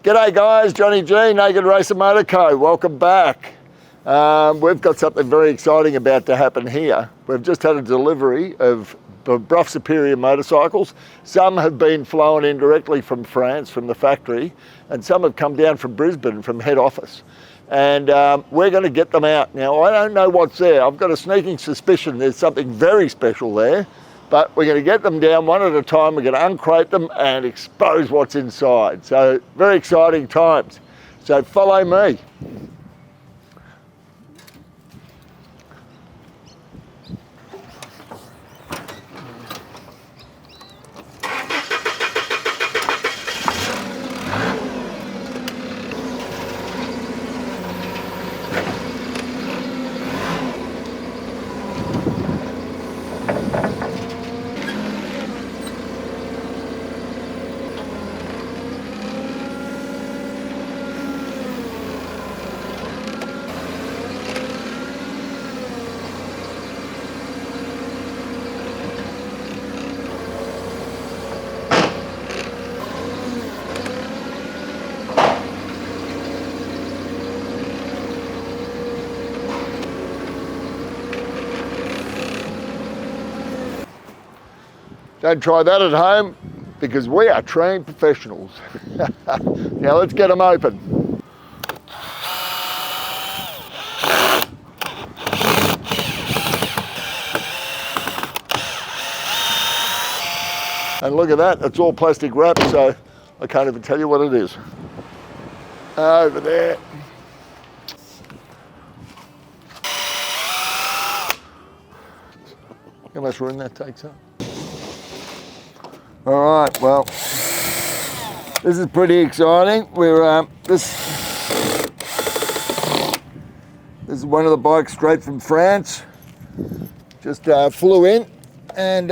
G'day guys, Johnny G, Naked Racer Motor Co. Welcome back. We've got something very exciting about to happen here. We've just had a delivery of Brough Superior motorcycles. Some have been flown in directly from France, from the factory, and some have come down from Brisbane, from head office. And we're going to get them out. Now, I don't know what's there. I've got a sneaking suspicion there's something very special there, but we're going to get them down one at a time. We're going to uncrate them and expose what's inside. So, very exciting times. So, follow me. Don't try that at home, because we are trained professionals. Now let's get them open. And look at that, it's all plastic wrap, so I can't even tell you what it is. Over there. How much room that takes up? All right, well, this is pretty exciting. This is one of the bikes straight from France. Just flew in, and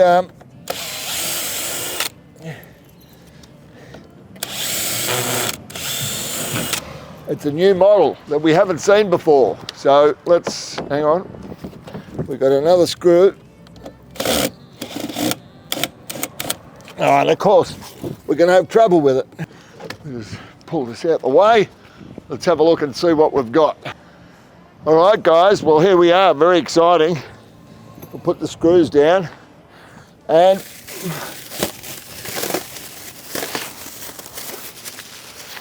it's a new model that we haven't seen before. So let's, hang on, we've got another screw. Oh, and of course, we're going to have trouble with it. Just pull this out the way. Let's have a look and see what we've got. All right, guys, well, here we are, very exciting. We'll put the screws down and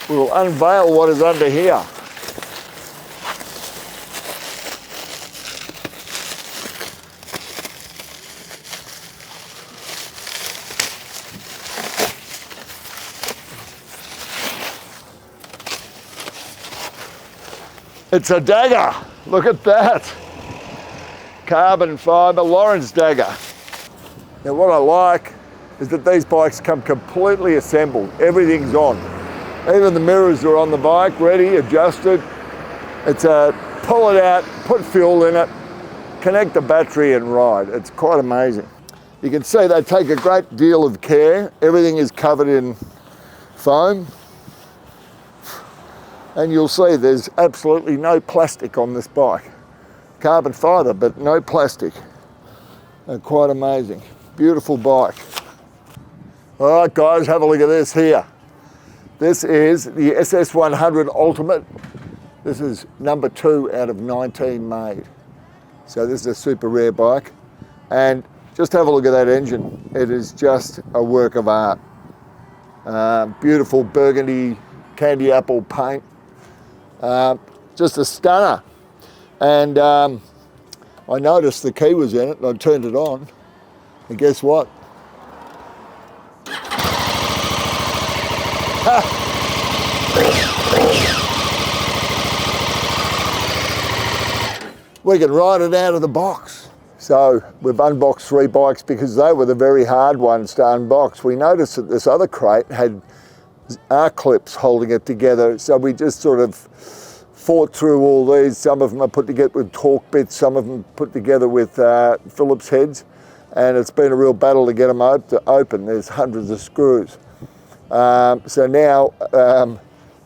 we'll unveil what is under here. It's a dagger, look at that. Carbon fibre Lawrence dagger. Now what I like is that these bikes come completely assembled. Everything's on. Even the mirrors are on the bike, ready, adjusted. It's a pull it out, put fuel in it, connect the battery and ride. It's quite amazing. You can see they take a great deal of care. Everything is covered in foam. And you'll see there's absolutely no plastic on this bike. Carbon fibre, but no plastic. Quite amazing. Beautiful bike. All right, guys, have a look at this here. This is the SS100 Ultimate. This is number 2 out of 19 made. So this is a super rare bike. And just have a look at that engine. It is just a work of art. Beautiful burgundy candy apple paint. Just a stunner. And I noticed the key was in it and I turned it on. And guess what? We can ride it out of the box. So we've unboxed 3 bikes because they were the very hard ones to unbox. We noticed that this other crate had arc clips holding it together, so we just sort of fought through all these. Some of them are put together with torque bits, some of them put together with Phillips heads, and it's been a real battle to get them open. There's hundreds of screws. So now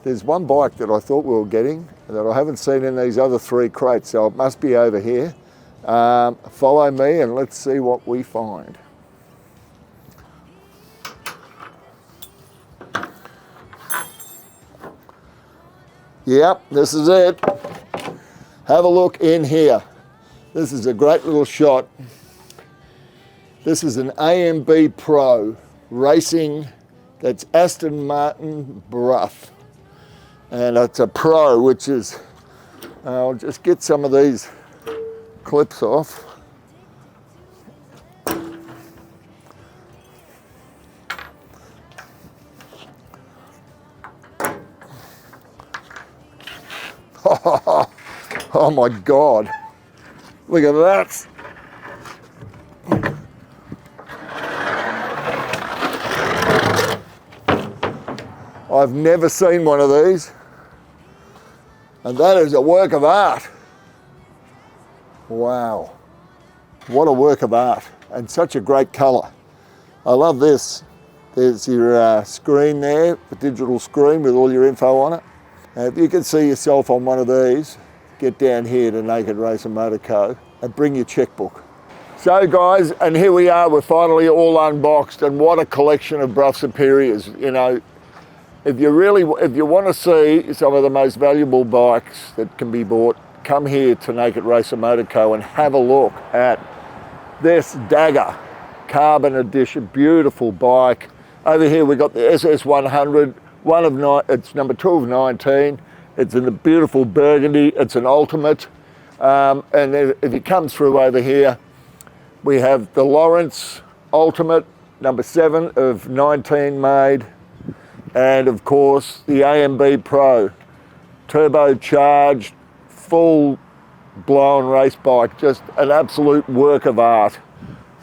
there's one bike that I thought we were getting that I haven't seen in these other 3 crates, so it must be over here. Follow me and let's see what we find. Yep, this is it. Have a look in here. This is a great little shot. This is an AMB Pro racing, that's Aston Martin Brough. And it's a Pro, which is, I'll just get some of these clips off. Oh my God, look at that. I've never seen one of these, and that is a work of art. Wow, what a work of art, and such a great colour. I love this. There's your screen there, the digital screen with all your info on it. If you can see yourself on one of these, get down here to Naked Racer Motor Co. and bring your checkbook. So guys, and here we are, we're finally all unboxed, and what a collection of Brough Superiors. You know, if you want to see some of the most valuable bikes that can be bought, come here to Naked Racer Motor Co. and have a look at this Dagger Carbon Edition, beautiful bike. Over here we've got the SS100, it's number 2 of 19. It's in the beautiful burgundy, it's an ultimate. And if you come through over here, we have the Lawrence Ultimate, number 7 of 19 made. And of course, the AMB Pro, turbocharged, full blown race bike, just an absolute work of art.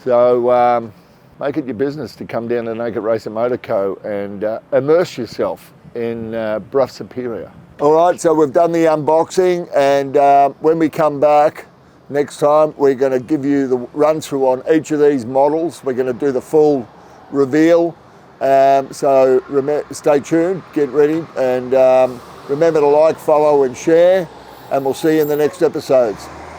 So make it your business to come down to Naked Racer Motor Co. and immerse yourself in Brough Superior. All right, so we've done the unboxing, and when we come back next time, we're going to give you the run through on each of these models. We're going to do the full reveal. So stay tuned, get ready, and remember to like, follow and share, and we'll see you in the next episodes.